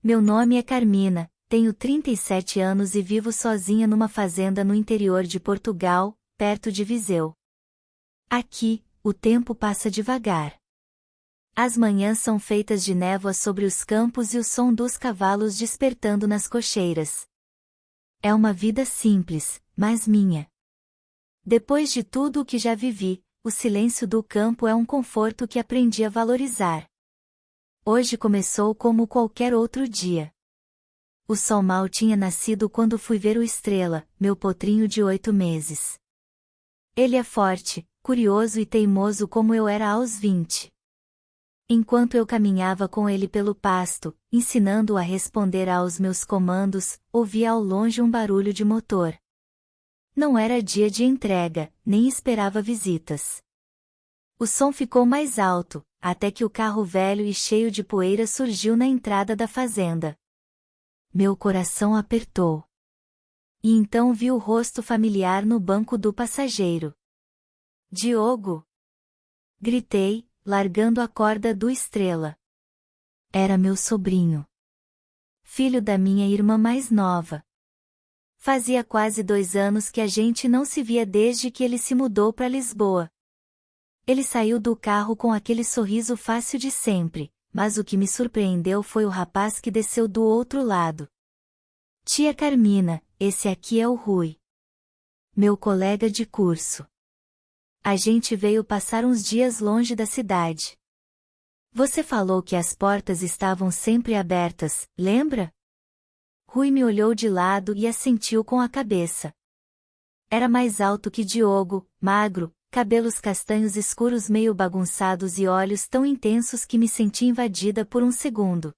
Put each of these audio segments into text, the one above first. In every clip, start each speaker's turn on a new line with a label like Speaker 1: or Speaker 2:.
Speaker 1: Meu nome é Carmina, tenho 37 anos e vivo sozinha numa fazenda no interior de Portugal, perto de Viseu. Aqui, o tempo passa devagar. As manhãs são feitas de névoa sobre os campos e o som dos cavalos despertando nas cocheiras. É uma vida simples, mas minha. Depois de tudo o que já vivi, o silêncio do campo é um conforto que aprendi a valorizar. Hoje começou como qualquer outro dia. O sol mal tinha nascido quando fui ver o Estrela, meu potrinho de 8 meses. Ele é forte, curioso e teimoso como eu era aos 20. Enquanto eu caminhava com ele pelo pasto, ensinando-o a responder aos meus comandos, ouvia ao longe um barulho de motor. Não era dia de entrega, nem esperava visitas. O som ficou mais alto, até que o carro velho e cheio de poeira surgiu na entrada da fazenda. Meu coração apertou. E então vi o rosto familiar no banco do passageiro. Diogo! Gritei, largando a corda do Estrela. Era meu sobrinho. Filho da minha irmã mais nova. Fazia quase 2 anos que a gente não se via desde que ele se mudou para Lisboa. Ele saiu do carro com aquele sorriso fácil de sempre, mas o que me surpreendeu foi o rapaz que desceu do outro lado. Tia Carmina, esse aqui é o Rui. Meu colega de curso. A gente veio passar uns dias longe da cidade. Você falou que as portas estavam sempre abertas, lembra? Rui me olhou de lado e assentiu com a cabeça. Era mais alto que Diogo, magro, cabelos castanhos escuros meio bagunçados e olhos tão intensos que me senti invadida por um segundo.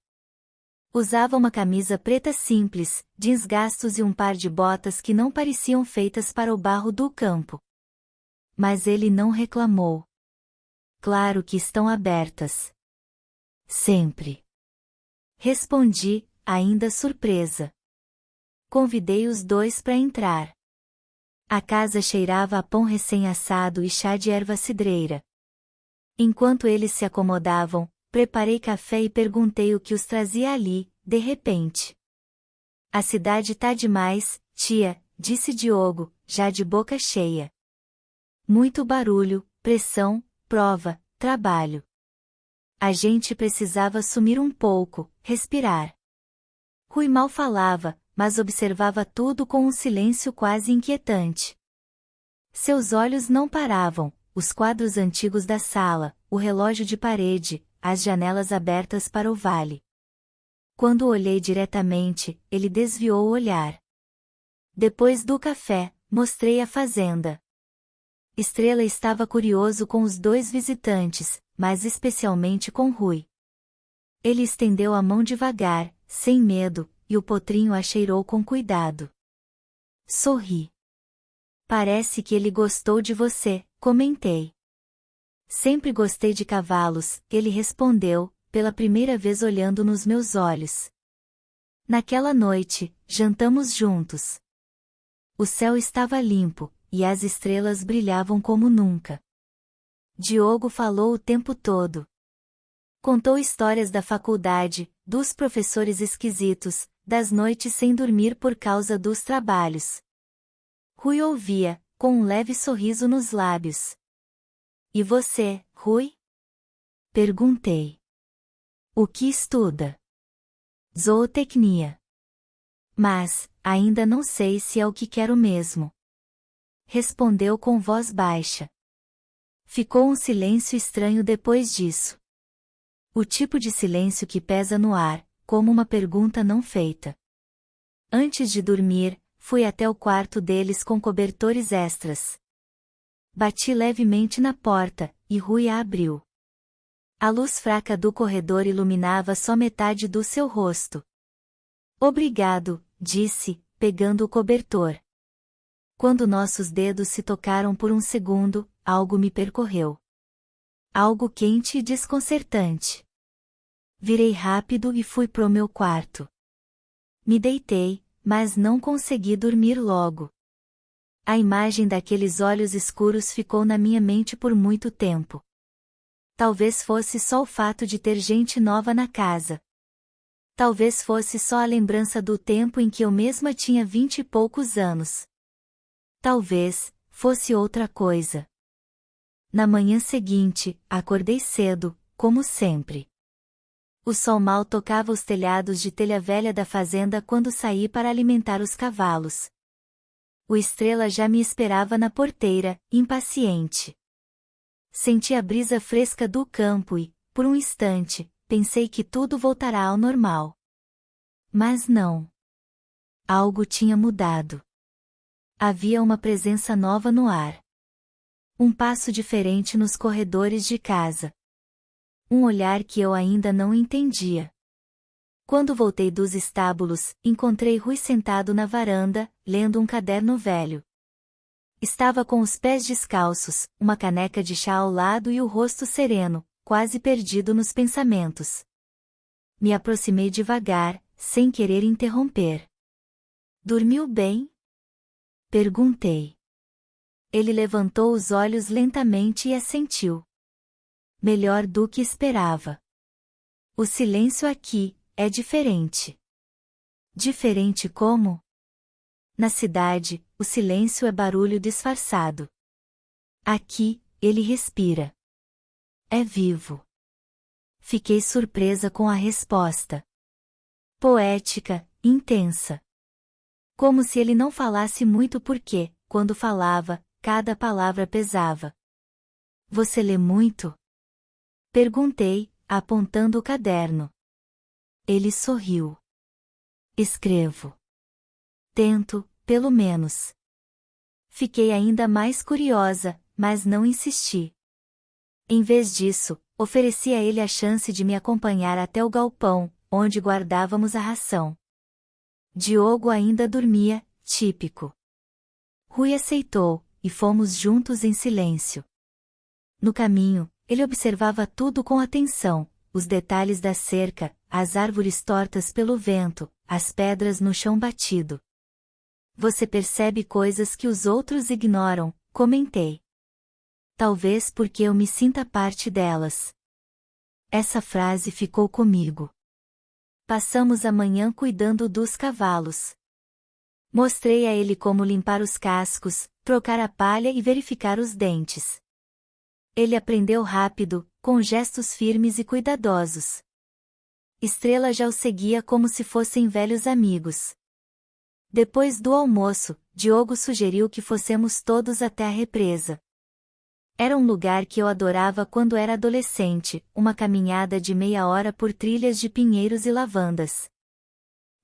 Speaker 1: Usava uma camisa preta simples, jeans gastos e um par de botas que não pareciam feitas para o barro do campo. Mas ele não reclamou. Claro que estão abertas. Sempre. Respondi, ainda surpresa. Convidei os dois para entrar. A casa cheirava a pão recém-assado e chá de erva cidreira. Enquanto eles se acomodavam, preparei café e perguntei o que os trazia ali, de repente. A cidade tá demais, tia, disse Diogo, já de boca cheia. Muito barulho, pressão, prova, trabalho. A gente precisava sumir um pouco, respirar. Rui mal falava, mas observava tudo com um silêncio quase inquietante. Seus olhos não paravam, os quadros antigos da sala, o relógio de parede, as janelas abertas para o vale. Quando olhei diretamente, ele desviou o olhar. Depois do café, mostrei a fazenda. Estrela estava curioso com os 2 visitantes, mas especialmente com Rui. Ele estendeu a mão devagar, sem medo, e o potrinho a cheirou com cuidado. Sorri. Parece que ele gostou de você, comentei. Sempre gostei de cavalos, ele respondeu, pela primeira vez olhando nos meus olhos. Naquela noite, jantamos juntos. O céu estava limpo, e as estrelas brilhavam como nunca. Diogo falou o tempo todo. Contou histórias da faculdade, dos professores esquisitos, das noites sem dormir por causa dos trabalhos. Rui ouvia, com um leve sorriso nos lábios. E você, Rui? Perguntei. O que estuda? Zootecnia. Mas, ainda não sei se é o que quero mesmo. Respondeu com voz baixa. Ficou um silêncio estranho depois disso. O tipo de silêncio que pesa no ar, como uma pergunta não feita. Antes de dormir, fui até o quarto deles com cobertores extras. Bati levemente na porta, e Rui a abriu. A luz fraca do corredor iluminava só metade do seu rosto. Obrigado, disse, pegando o cobertor. Quando nossos dedos se tocaram por um segundo, algo me percorreu. Algo quente e desconcertante. Virei rápido e fui pro meu quarto. Me deitei, mas não consegui dormir logo. A imagem daqueles olhos escuros ficou na minha mente por muito tempo. Talvez fosse só o fato de ter gente nova na casa. Talvez fosse só a lembrança do tempo em que eu mesma tinha 20 e poucos anos. Talvez fosse outra coisa. Na manhã seguinte, acordei cedo, como sempre. O sol mal tocava os telhados de telha velha da fazenda quando saí para alimentar os cavalos. O Estrela já me esperava na porteira, impaciente. Senti a brisa fresca do campo e, por um instante, pensei que tudo voltará ao normal. Mas não. Algo tinha mudado. Havia uma presença nova no ar. Um passo diferente nos corredores de casa. Um olhar que eu ainda não entendia. Quando voltei dos estábulos, encontrei Rui sentado na varanda, lendo um caderno velho. Estava com os pés descalços, uma caneca de chá ao lado e o rosto sereno, quase perdido nos pensamentos. Me aproximei devagar, sem querer interromper. Dormiu bem? Perguntei. Ele levantou os olhos lentamente e assentiu. Melhor do que esperava. O silêncio aqui é diferente. Diferente como? Na cidade, o silêncio é barulho disfarçado. Aqui, ele respira. É vivo. Fiquei surpresa com a resposta. Poética, intensa. Como se ele não falasse muito porque, quando falava, cada palavra pesava. Você lê muito? Perguntei, apontando o caderno. Ele sorriu. Escrevo. Tento, pelo menos. Fiquei ainda mais curiosa, mas não insisti. Em vez disso, ofereci a ele a chance de me acompanhar até o galpão, onde guardávamos a ração. Diogo ainda dormia, típico. Rui aceitou, e fomos juntos em silêncio. No caminho, ele observava tudo com atenção, os detalhes da cerca, as árvores tortas pelo vento, as pedras no chão batido. Você percebe coisas que os outros ignoram, comentei. Talvez porque eu me sinta parte delas. Essa frase ficou comigo. Passamos a manhã cuidando dos cavalos. Mostrei a ele como limpar os cascos, trocar a palha e verificar os dentes. Ele aprendeu rápido, com gestos firmes e cuidadosos. Estrela já o seguia como se fossem velhos amigos. Depois do almoço, Diogo sugeriu que fossemos todos até a represa. Era um lugar que eu adorava quando era adolescente, uma caminhada de meia hora por trilhas de pinheiros e lavandas.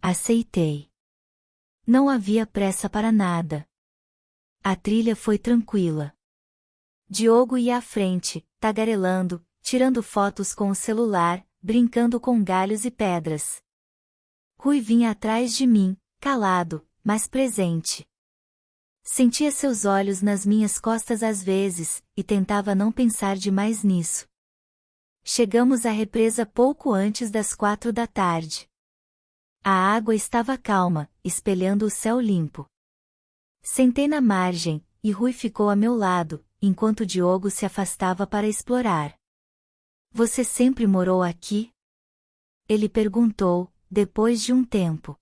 Speaker 1: Aceitei. Não havia pressa para nada. A trilha foi tranquila. Diogo ia à frente, tagarelando, tirando fotos com o celular, brincando com galhos e pedras. Rui vinha atrás de mim, calado, mas presente. Sentia seus olhos nas minhas costas às vezes, e tentava não pensar demais nisso. Chegamos à represa pouco antes das 4 da tarde. A água estava calma, espelhando o céu limpo. Sentei na margem, e Rui ficou a meu lado, enquanto Diogo se afastava para explorar. Você sempre morou aqui? Ele perguntou, depois de um tempo.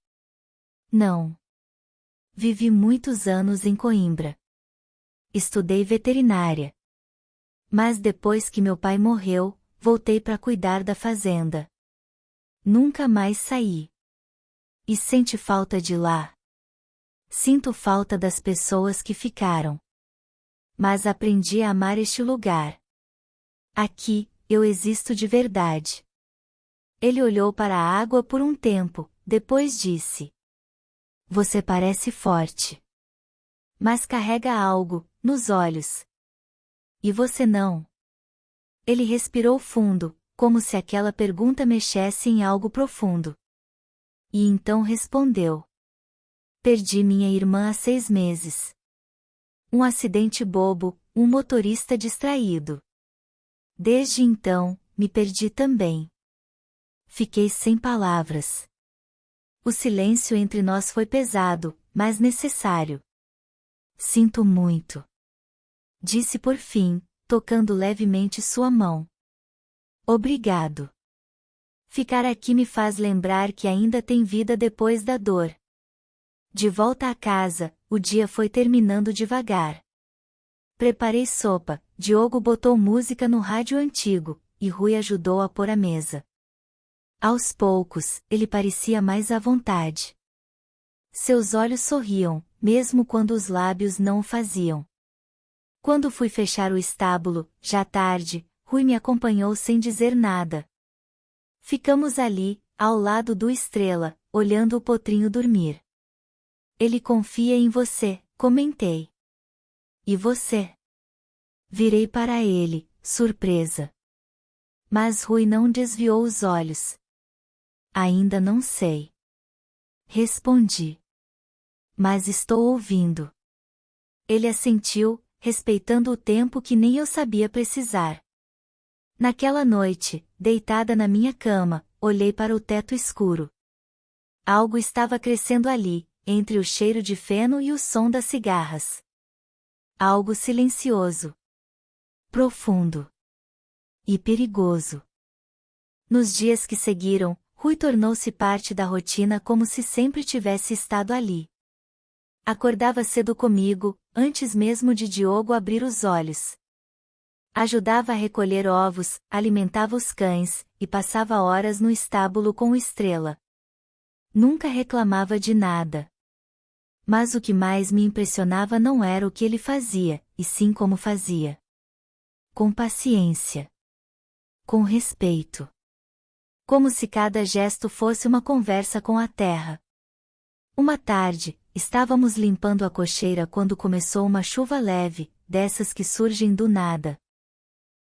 Speaker 1: Não. Vivi muitos anos em Coimbra. Estudei veterinária. Mas depois que meu pai morreu, voltei para cuidar da fazenda. Nunca mais saí. E sente falta de lá? Sinto falta das pessoas que ficaram. Mas aprendi a amar este lugar. Aqui, eu existo de verdade. Ele olhou para a água por um tempo, depois disse. Você parece forte. Mas carrega algo, nos olhos. E você não? Ele respirou fundo, como se aquela pergunta mexesse em algo profundo. E então respondeu. Perdi minha irmã há 6 meses. Um acidente bobo, um motorista distraído. Desde então, me perdi também. Fiquei sem palavras. O silêncio entre nós foi pesado, mas necessário. Sinto muito. Disse por fim, tocando levemente sua mão. Obrigado. Ficar aqui me faz lembrar que ainda tem vida depois da dor. De volta à casa, o dia foi terminando devagar. Preparei sopa, Diogo botou música no rádio antigo, e Rui ajudou a pôr a mesa. Aos poucos, ele parecia mais à vontade. Seus olhos sorriam, mesmo quando os lábios não o faziam. Quando fui fechar o estábulo, já tarde, Rui me acompanhou sem dizer nada. Ficamos ali, ao lado do Estrela, olhando o potrinho dormir. Ele confia em você, comentei. E você? Virei para ele, surpresa. Mas Rui não desviou os olhos. Ainda não sei. Respondi. Mas estou ouvindo. Ele assentiu, respeitando o tempo que nem eu sabia precisar. Naquela noite, deitada na minha cama, olhei para o teto escuro. Algo estava crescendo ali, entre o cheiro de feno e o som das cigarras. Algo silencioso. Profundo. E perigoso. Nos dias que seguiram, Rui tornou-se parte da rotina como se sempre tivesse estado ali. Acordava cedo comigo, antes mesmo de Diogo abrir os olhos. Ajudava a recolher ovos, alimentava os cães, e passava horas no estábulo com o Estrela. Nunca reclamava de nada. Mas o que mais me impressionava não era o que ele fazia, e sim como fazia. Com paciência. Com respeito. Como se cada gesto fosse uma conversa com a terra. Uma tarde, estávamos limpando a cocheira quando começou uma chuva leve, dessas que surgem do nada.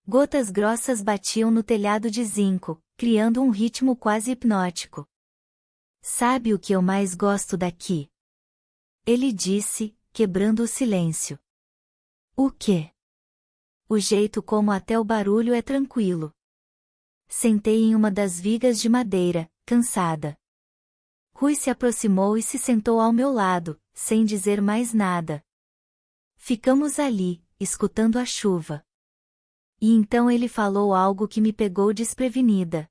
Speaker 1: Gotas grossas batiam no telhado de zinco, criando um ritmo quase hipnótico. Sabe o que eu mais gosto daqui? Ele disse, quebrando o silêncio. O quê? O jeito como até o barulho é tranquilo. Sentei em uma das vigas de madeira, cansada. Rui se aproximou e se sentou ao meu lado, sem dizer mais nada. Ficamos ali, escutando a chuva. E então ele falou algo que me pegou desprevenida.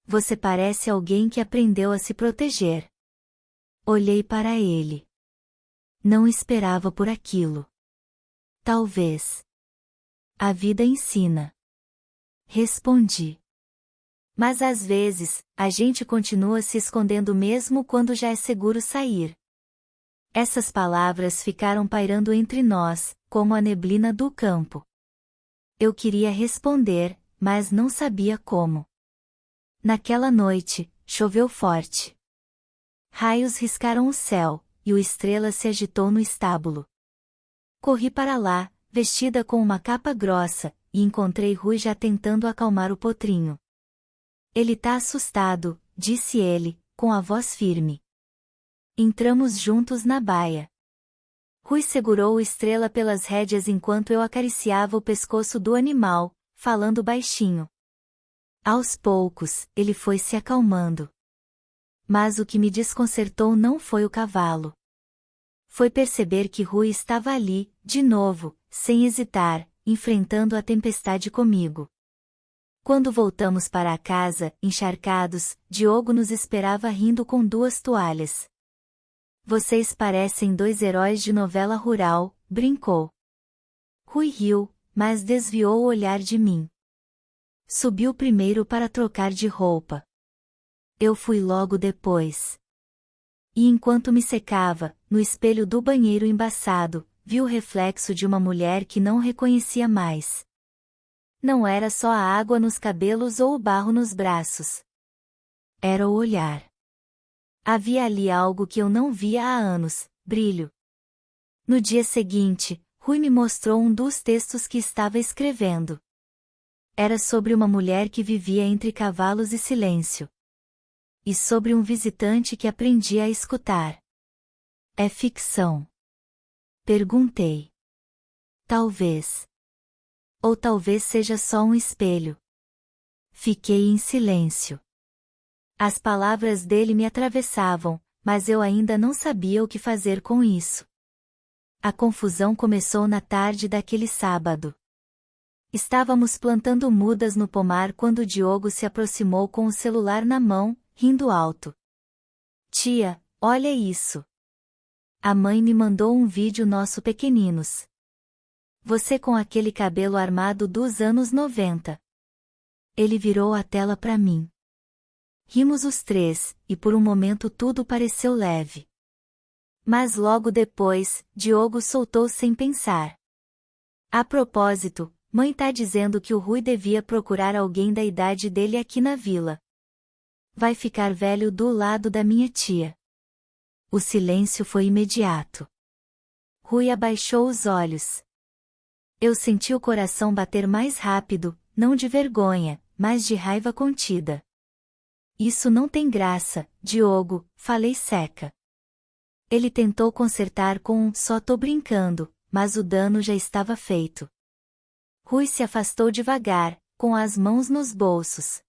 Speaker 1: Você parece alguém que aprendeu a se proteger. Olhei para ele. Não esperava por aquilo. Talvez. A vida ensina. Respondi. Mas às vezes, a gente continua se escondendo mesmo quando já é seguro sair. Essas palavras ficaram pairando entre nós, como a neblina do campo. Eu queria responder, mas não sabia como. Naquela noite, choveu forte. Raios riscaram o céu, e o Estrela se agitou no estábulo. Corri para lá, vestida com uma capa grossa, e encontrei Rui já tentando acalmar o potrinho. Ele tá assustado, disse ele, com a voz firme. Entramos juntos na baia. Rui segurou o Estrela pelas rédeas enquanto eu acariciava o pescoço do animal, falando baixinho. Aos poucos, ele foi se acalmando. Mas o que me desconcertou não foi o cavalo. Foi perceber que Rui estava ali, de novo, sem hesitar, enfrentando a tempestade comigo. Quando voltamos para a casa, encharcados, Diogo nos esperava rindo com 2 toalhas. Vocês parecem 2 heróis de novela rural, brincou. Rui riu, mas desviou o olhar de mim. Subiu primeiro para trocar de roupa. Eu fui logo depois. E enquanto me secava, no espelho do banheiro embaçado, vi o reflexo de uma mulher que não reconhecia mais. Não era só a água nos cabelos ou o barro nos braços. Era o olhar. Havia ali algo que eu não via há anos, brilho. No dia seguinte, Rui me mostrou um dos textos que estava escrevendo. Era sobre uma mulher que vivia entre cavalos e silêncio. E sobre um visitante que aprendia a escutar. É ficção? Perguntei. Talvez. Ou talvez seja só um espelho. Fiquei em silêncio. As palavras dele me atravessavam, mas eu ainda não sabia o que fazer com isso. A confusão começou na tarde daquele sábado. Estávamos plantando mudas no pomar quando Diogo se aproximou com o celular na mão, rindo alto. Tia, olha isso. A mãe me mandou um vídeo nosso pequeninos. Você com aquele cabelo armado dos anos 90. Ele virou a tela para mim. Rimos os três, e por um momento tudo pareceu leve. Mas logo depois, Diogo soltou sem pensar. A propósito, mãe tá dizendo que o Rui devia procurar alguém da idade dele aqui na vila. Vai ficar velho do lado da minha tia. O silêncio foi imediato. Rui abaixou os olhos. Eu senti o coração bater mais rápido, não de vergonha, mas de raiva contida. Isso não tem graça, Diogo, falei seca. Ele tentou consertar com um só tô brincando, mas o dano já estava feito. Rui se afastou devagar, com as mãos nos bolsos.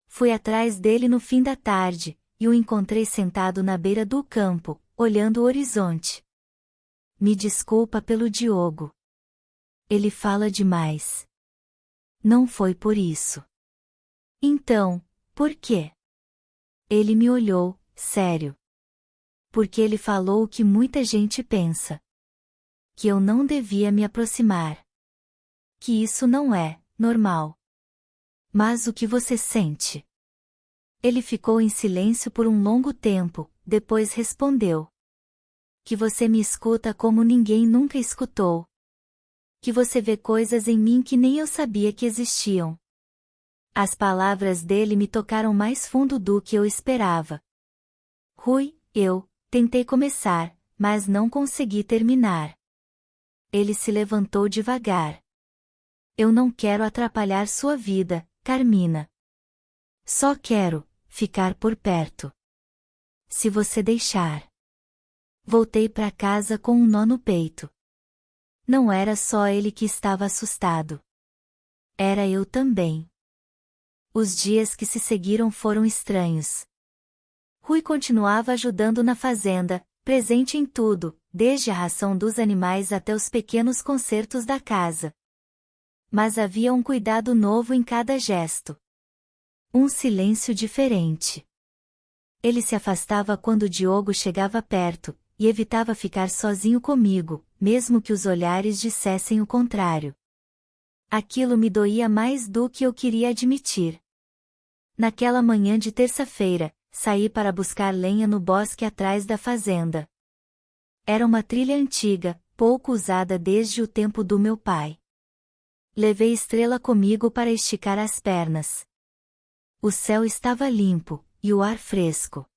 Speaker 1: Fui atrás dele no fim da tarde, e o encontrei sentado na beira do campo, olhando o horizonte. Me desculpa pelo Diogo. Ele fala demais. Não foi por isso. Então, por quê? Ele me olhou, sério. Porque ele falou o que muita gente pensa. Que eu não devia me aproximar. Que isso não é normal. Mas o que você sente? Ele ficou em silêncio por um longo tempo, depois respondeu. Que você me escuta como ninguém nunca escutou. Que você vê coisas em mim que nem eu sabia que existiam. As palavras dele me tocaram mais fundo do que eu esperava. Rui, eu tentei começar, mas não consegui terminar. Ele se levantou devagar. Eu não quero atrapalhar sua vida, Carmina. Só quero ficar por perto. Se você deixar. Voltei para casa com um nó no peito. Não era só ele que estava assustado. Era eu também. Os dias que se seguiram foram estranhos. Rui continuava ajudando na fazenda, presente em tudo, desde a ração dos animais até os pequenos consertos da casa. Mas havia um cuidado novo em cada gesto. Um silêncio diferente. Ele se afastava quando Diogo chegava perto, e evitava ficar sozinho comigo, mesmo que os olhares dissessem o contrário. Aquilo me doía mais do que eu queria admitir. Naquela manhã de terça-feira, saí para buscar lenha no bosque atrás da fazenda. Era uma trilha antiga, pouco usada desde o tempo do meu pai. Levei Estrela comigo para esticar as pernas. O céu estava limpo, e o ar fresco.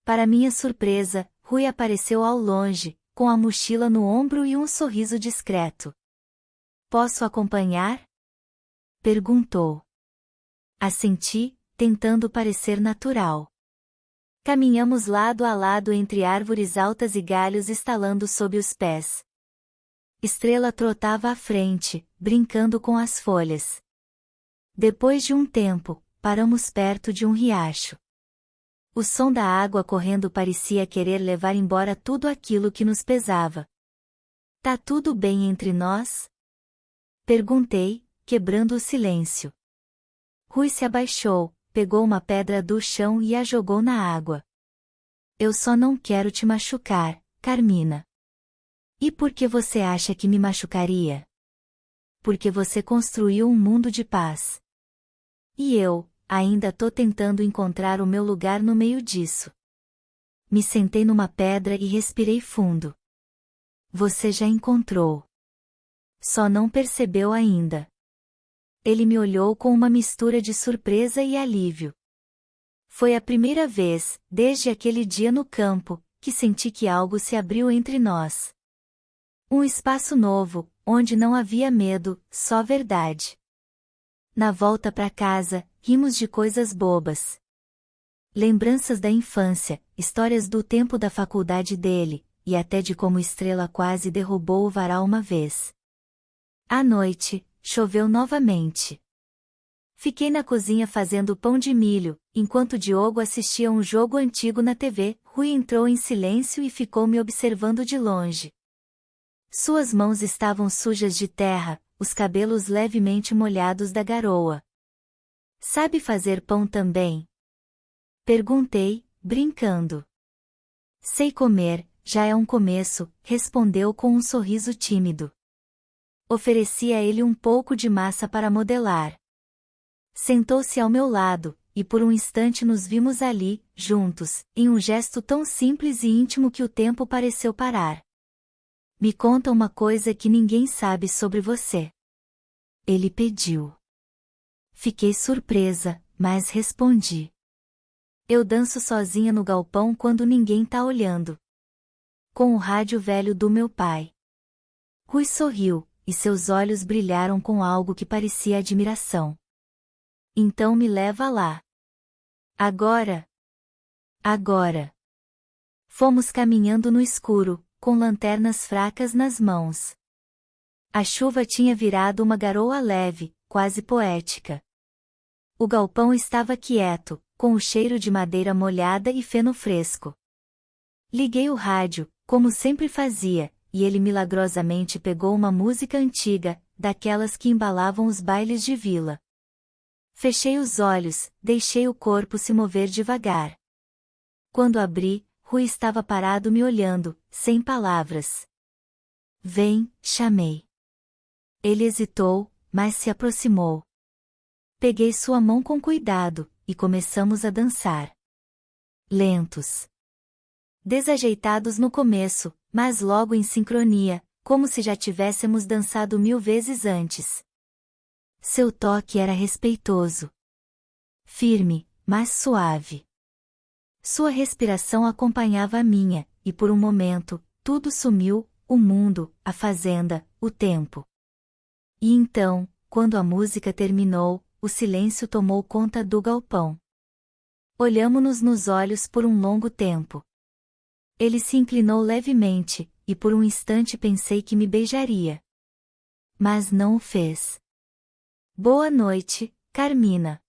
Speaker 1: Para minha surpresa, Rui apareceu ao longe, com a mochila no ombro e um sorriso discreto. Posso acompanhar? Perguntou. Assenti, tentando parecer natural. Caminhamos lado a lado entre árvores altas e galhos estalando sob os pés. Estrela trotava à frente, brincando com as folhas. Depois de um tempo, paramos perto de um riacho. O som da água correndo parecia querer levar embora tudo aquilo que nos pesava. Tá tudo bem entre nós? Perguntei, quebrando o silêncio. Rui se abaixou, pegou uma pedra do chão e a jogou na água. Eu só não quero te machucar, Carmina. E por que você acha que me machucaria? Porque você construiu um mundo de paz. E eu, ainda tô tentando encontrar o meu lugar no meio disso. Me sentei numa pedra e respirei fundo. Você já encontrou. Só não percebeu ainda. Ele me olhou com uma mistura de surpresa e alívio. Foi a primeira vez, desde aquele dia no campo, que senti que algo se abriu entre nós. Um espaço novo, onde não havia medo, só verdade. Na volta para casa, rimos de coisas bobas. Lembranças da infância, histórias do tempo da faculdade dele, e até de como Estrela quase derrubou o varal uma vez. À noite, choveu novamente. Fiquei na cozinha fazendo pão de milho, enquanto Diogo assistia um jogo antigo na TV. Rui entrou em silêncio e ficou me observando de longe. Suas mãos estavam sujas de terra, os cabelos levemente molhados da garoa. Sabe fazer pão também? Perguntei, brincando. Sei comer, já é um começo, respondeu com um sorriso tímido. Ofereci a ele um pouco de massa para modelar. Sentou-se ao meu lado, e por um instante nos vimos ali, juntos, em um gesto tão simples e íntimo que o tempo pareceu parar. Me conta uma coisa que ninguém sabe sobre você. Ele pediu. Fiquei surpresa, mas respondi. Eu danço sozinha no galpão quando ninguém tá olhando. Com o rádio velho do meu pai. Rui sorriu, e seus olhos brilharam com algo que parecia admiração. Então me leva lá. Agora. Agora. Fomos caminhando no escuro, com lanternas fracas nas mãos. A chuva tinha virado uma garoa leve, quase poética. O galpão estava quieto, com o cheiro de madeira molhada e feno fresco. Liguei o rádio, como sempre fazia, e ele milagrosamente pegou uma música antiga, daquelas que embalavam os bailes de vila. Fechei os olhos, deixei o corpo se mover devagar. Quando abri, Rui estava parado me olhando, sem palavras. Vem, chamei. Ele hesitou, mas se aproximou. Peguei sua mão com cuidado, e começamos a dançar. Lentos. Desajeitados no começo, mas logo em sincronia, como se já tivéssemos dançado 1000 vezes antes. Seu toque era respeitoso. Firme, mas suave. Sua respiração acompanhava a minha, e por um momento, tudo sumiu, o mundo, a fazenda, o tempo. E então, quando a música terminou, o silêncio tomou conta do galpão. Olhamo-nos nos olhos por um longo tempo. Ele se inclinou levemente, e por um instante pensei que me beijaria. Mas não o fez. Boa noite, Carmina.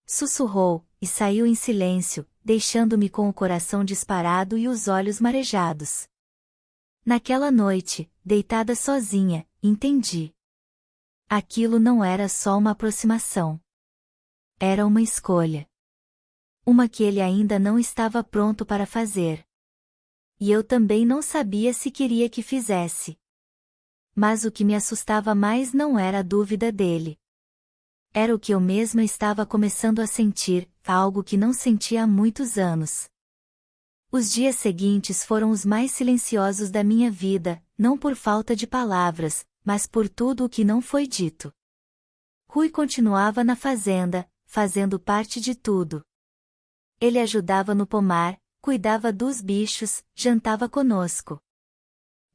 Speaker 1: Sussurrou, e saiu em silêncio, deixando-me com o coração disparado e os olhos marejados. Naquela noite, deitada sozinha, entendi. Aquilo não era só uma aproximação. Era uma escolha. Uma que ele ainda não estava pronto para fazer. E eu também não sabia se queria que fizesse. Mas o que me assustava mais não era a dúvida dele. Era o que eu mesma estava começando a sentir, algo que não sentia há muitos anos. Os dias seguintes foram os mais silenciosos da minha vida, não por falta de palavras, mas por tudo o que não foi dito. Rui continuava na fazenda, fazendo parte de tudo. Ele ajudava no pomar, cuidava dos bichos, jantava conosco.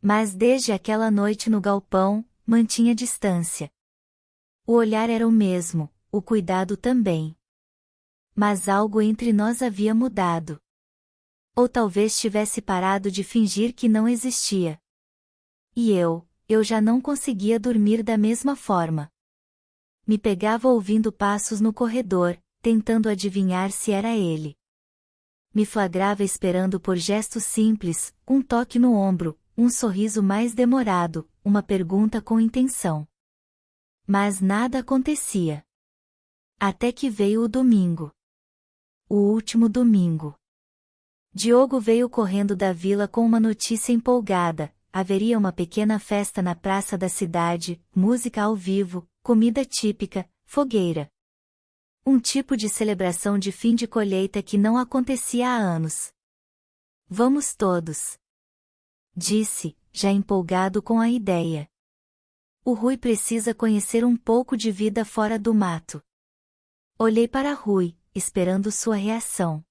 Speaker 1: Mas desde aquela noite no galpão, mantinha distância. O olhar era o mesmo, o cuidado também. Mas algo entre nós havia mudado. Ou talvez tivesse parado de fingir que não existia. E eu já não conseguia dormir da mesma forma. Me pegava ouvindo passos no corredor, tentando adivinhar se era ele. Me flagrava esperando por gestos simples, um toque no ombro, um sorriso mais demorado, uma pergunta com intenção. Mas nada acontecia. Até que veio o domingo. O último domingo. Diogo veio correndo da vila com uma notícia empolgada: haveria uma pequena festa na praça da cidade, música ao vivo, comida típica, fogueira. Um tipo de celebração de fim de colheita que não acontecia há anos. Vamos todos. Disse, já empolgado com a ideia. O Rui precisa conhecer um pouco de vida fora do mato. Olhei para Rui, esperando sua reação.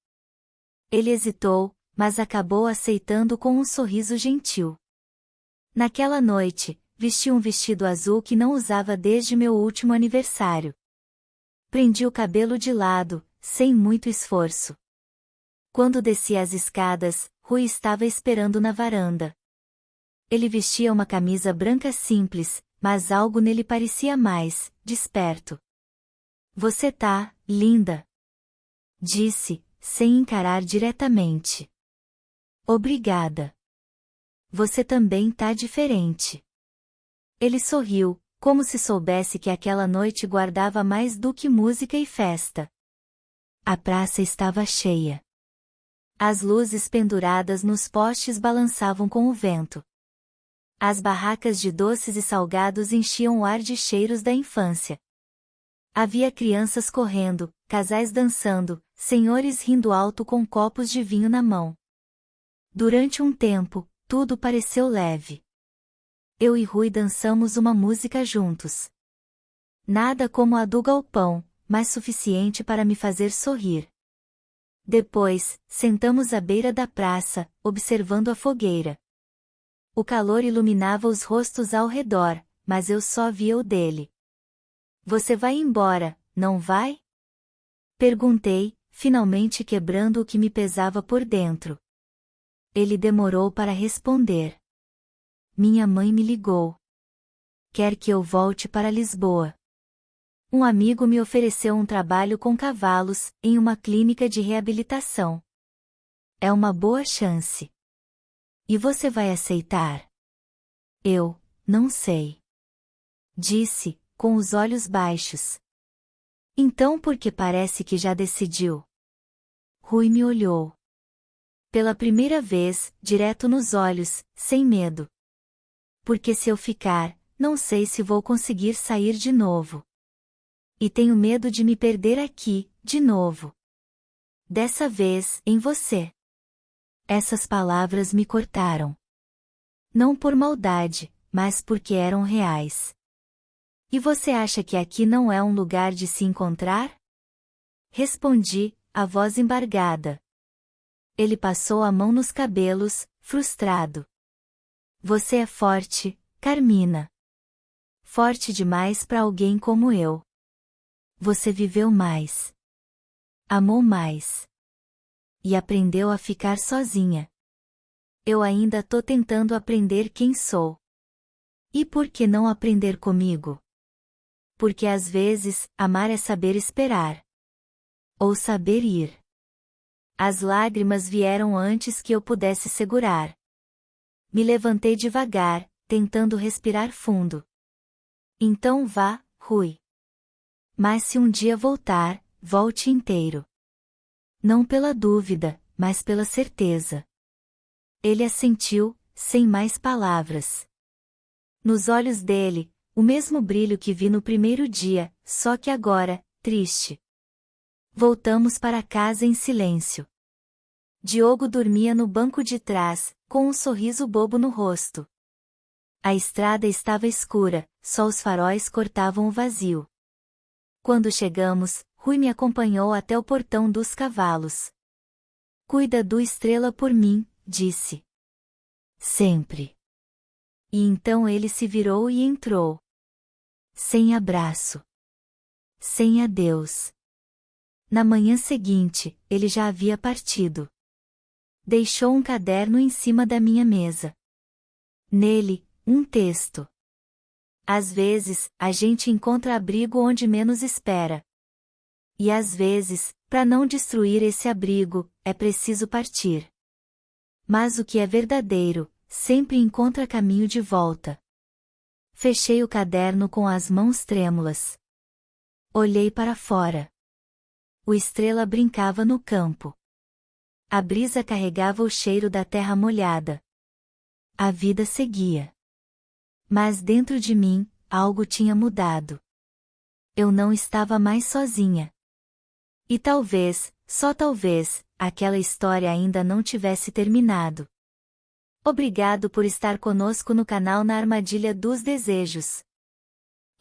Speaker 1: Ele hesitou, mas acabou aceitando com um sorriso gentil. Naquela noite, vesti um vestido azul que não usava desde meu último aniversário. Prendi o cabelo de lado, sem muito esforço. Quando desci as escadas, Rui estava esperando na varanda. Ele vestia uma camisa branca simples, mas algo nele parecia mais desperto. Você tá, linda. Disse, sem encarar diretamente. Obrigada. Você também tá diferente. Ele sorriu, como se soubesse que aquela noite guardava mais do que música e festa. A praça estava cheia. As luzes penduradas nos postes balançavam com o vento. As barracas de doces e salgados enchiam o ar de cheiros da infância. Havia crianças correndo, casais dançando, senhores rindo alto com copos de vinho na mão. Durante um tempo, tudo pareceu leve. Eu e Rui dançamos uma música juntos. Nada como a do galpão, mas suficiente para me fazer sorrir. Depois, sentamos à beira da praça, observando a fogueira. O calor iluminava os rostos ao redor, mas eu só via o dele. Você vai embora, não vai? Perguntei, finalmente quebrando o que me pesava por dentro. Ele demorou para responder. Minha mãe me ligou. Quer que eu volte para Lisboa. Um amigo me ofereceu um trabalho com cavalos, em uma clínica de reabilitação. É uma boa chance. E você vai aceitar? Eu, não sei. Disse, com os olhos baixos. Então por que parece que já decidiu? Rui me olhou. Pela primeira vez, direto nos olhos, sem medo. Porque se eu ficar, não sei se vou conseguir sair de novo. E tenho medo de me perder aqui, de novo. Dessa vez, em você. Essas palavras me cortaram. Não por maldade, mas porque eram reais. E você acha que aqui não é um lugar de se encontrar? Respondi, a voz embargada. Ele passou a mão nos cabelos, frustrado. Você é forte, Carmina. Forte demais para alguém como eu. Você viveu mais. Amou mais. E aprendeu a ficar sozinha. Eu ainda tô tentando aprender quem sou. E por que não aprender comigo? Porque às vezes, amar é saber esperar. Ou saber ir. As lágrimas vieram antes que eu pudesse segurar. Me levantei devagar, tentando respirar fundo. Então vá, Rui. Mas se um dia voltar, volte inteiro. Não pela dúvida, mas pela certeza. Ele assentiu, sem mais palavras. Nos olhos dele, o mesmo brilho que vi no primeiro dia, só que agora, triste. Voltamos para casa em silêncio. Diogo dormia no banco de trás, com um sorriso bobo no rosto. A estrada estava escura, só os faróis cortavam o vazio. Quando chegamos, Rui me acompanhou até o portão dos cavalos. Cuida do Estrela por mim, disse. Sempre. E então ele se virou e entrou. Sem abraço. Sem adeus. Na manhã seguinte, ele já havia partido. Deixou um caderno em cima da minha mesa. Nele, um texto. Às vezes, a gente encontra abrigo onde menos espera. E às vezes, para não destruir esse abrigo, é preciso partir. Mas o que é verdadeiro, sempre encontra caminho de volta. Fechei o caderno com as mãos trêmulas. Olhei para fora. O Estrela brincava no campo. A brisa carregava o cheiro da terra molhada. A vida seguia. Mas dentro de mim, algo tinha mudado. Eu não estava mais sozinha. E talvez, só talvez, aquela história ainda não tivesse terminado. Obrigado por estar conosco no canal Na Armadilha dos Desejos.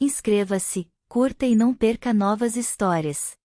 Speaker 1: Inscreva-se, curta e não perca novas histórias.